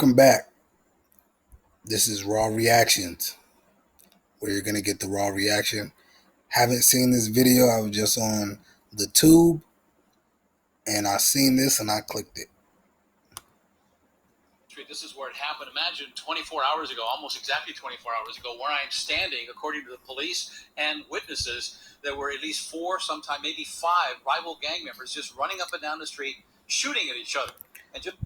Welcome back. This is Raw Reactions, where you're gonna get the raw reaction. Haven't seen this video. I was just on the tube and I seen this and I clicked it. This is where it happened. Imagine 24 hours ago, almost exactly 24 hours ago, where I am standing, according to the police and witnesses, there were at least 4, sometime maybe 5 rival gang members just running up and down the street, shooting at each other. And just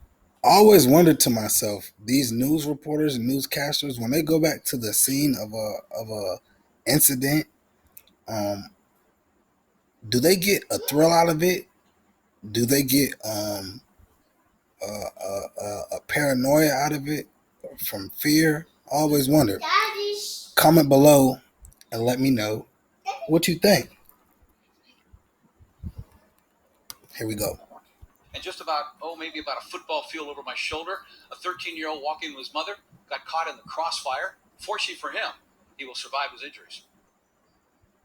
I always wondered to myself, these news reporters and newscasters, when they go back to the scene of a incident, do they get a thrill out of it? Do they get a paranoia out of it from fear? I always wonder. Comment below and let me know what you think. Here we go. And just about, maybe about a football field over my shoulder, a 13-year-old walking with his mother got caught in the crossfire. Fortunately for him, he will survive his injuries.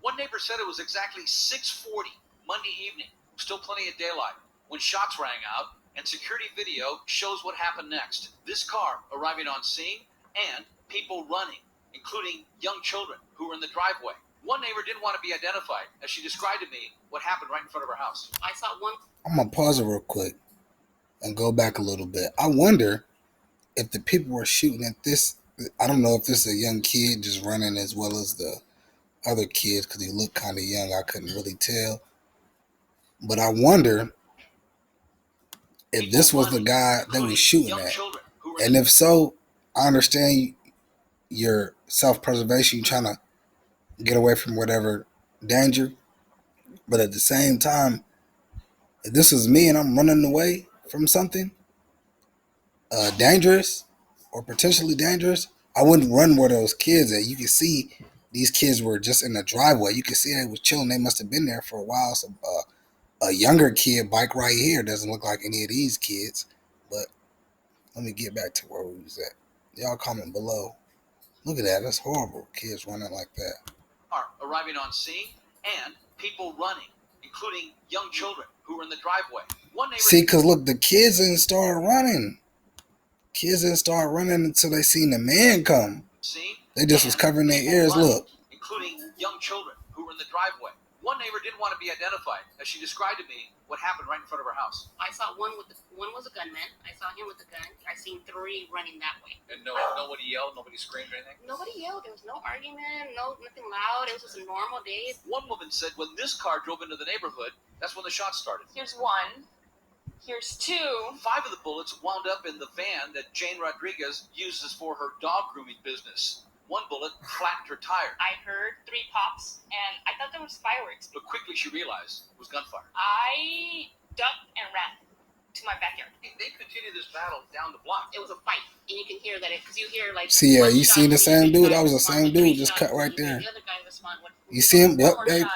One neighbor said it was exactly 6:40 Monday evening, still plenty of daylight, when shots rang out and security video shows what happened next. This car arriving on scene and people running, including young children who were in the driveway. One neighbor didn't want to be identified as she described to me what happened right in front of her house. I saw one. I'm going to pause it real quick and go back a little bit. I wonder if the people were shooting at this. I don't know if this is a young kid just running as well as the other kids because he looked kind of young. I couldn't really tell. But I wonder if this was the guy that was shooting at. And if so, I understand your self-preservation, you're trying to get away from whatever danger. But at the same time, if this was me and I'm running away from something dangerous or potentially dangerous, I wouldn't run where those kids at. You can see these kids were just in the driveway. You can see they was chilling. They must have been there for a while. So a younger kid bike right here doesn't look like any of these kids. But let me get back to where we was at. Y'all comment below. Look at that. That's horrible. Kids running like that. Arriving on scene and people running, including young children who were in the driveway. See, because look, the kids didn't start running. Kids didn't start running until they seen the man come. They just was covering their ears. Look. Including young children who were in the driveway. One neighbor didn't want to be identified as she described to me what happened right in front of her house. I saw one was a gunman. I saw him with a gun. I seen 3 running that way. And nobody yelled, nobody screamed or anything? Nobody yelled. There was no argument, nothing loud. It was just a normal day. One woman said when this car drove into the neighborhood, that's when the shots started. Here's 1. Here's 2. 5 of the bullets wound up in the van that Jane Rodriguez uses for her dog grooming business. 1 bullet flattened her tire. I heard 3 pops, and I thought there was fireworks. But quickly she realized it was gunfire. I ducked and ran to my backyard. They continued this battle down the block. It was a fight, and you can hear that because you hear like. See, yeah, you see the same dude? That was the same dude, just cut right there. The other guy respond with. You see him? Yep. The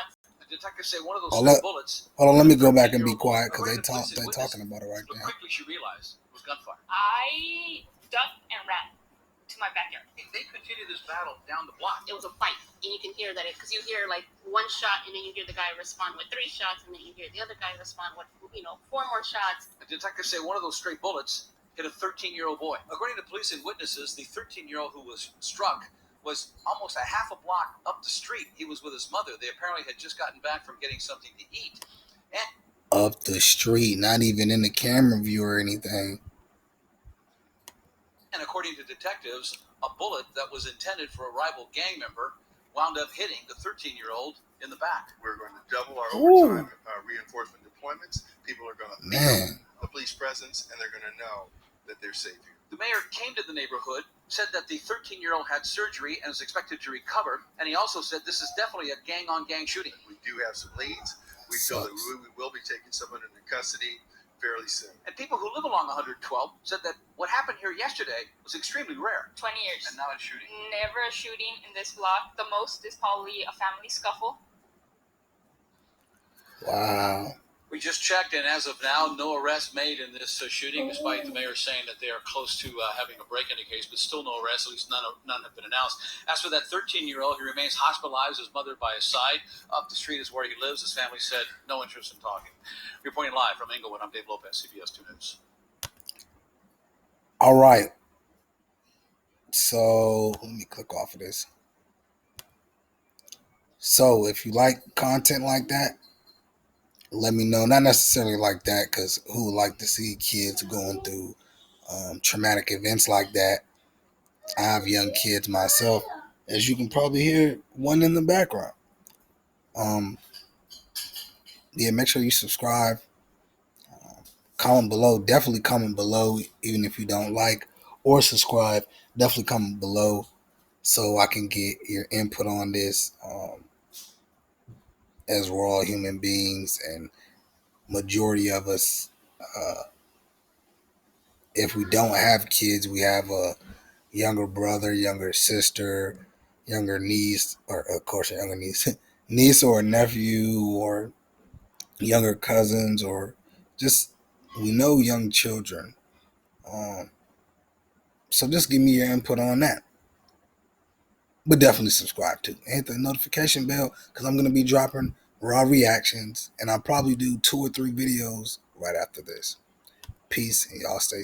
detectives say one of those bullets. Hold on, let me go back and be quiet because they're talking about it right now. But quickly she realized it was gunfire. I ducked and ran to my backyard. They continued this battle down the block. It was a fight, and you can hear that because you hear like 1 shot, and then you hear the guy respond with 3 shots, and then you hear the other guy respond with 4 more shots. The detectives say one of those stray bullets hit a 13-year-old boy. According to police and witnesses, the 13-year-old who was struck was almost a half a block up the street. He was with his mother. They apparently had just gotten back from getting something to eat. And up the street, not even in the camera view or anything. And according to detectives, a bullet that was intended for a rival gang member wound up hitting the 13-year-old in the back. We're going to double our overtime reinforcement deployments. People are going to feel the police presence, and they're going to know that they're safe here. The mayor came to the neighborhood, said that the 13-year-old had surgery and is expected to recover, and he also said this is definitely a gang-on-gang shooting. We do have some leads. We feel that we will be taking someone into custody fairly soon. And people who live along 112 said that what happened here yesterday was extremely rare. 20 years. And now it's shooting. Never a shooting in this block. The most is probably a family scuffle. Wow. We just checked, and as of now, no arrest made in this shooting, despite the mayor saying that they are close to having a break in the case, but still no arrests, at least none have been announced. As for that 13-year-old, he remains hospitalized, his mother by his side. Up the street is where he lives. His family said no interest in talking. Reporting live from Inglewood, I'm Dave Lopez, CBS 2 News. All right. So let me click off of this. So if you like content like that, let me know. Not necessarily like that, because who would like to see kids going through traumatic events like that? I have young kids myself, as you can probably hear one in the background. Yeah, make sure you subscribe. Comment below. Definitely comment below, even if you don't like or subscribe. Definitely comment below so I can get your input on this. As we're all human beings, and majority of us, if we don't have kids, we have a younger brother, younger sister, younger niece, or of course, a younger niece, niece or nephew, or younger cousins, or just we know young children. Um, so just give me your input on that. But definitely subscribe to and hit the notification bell, because I'm going to be dropping raw reactions, and I'll probably do 2 or 3 videos right after this. Peace, and y'all stay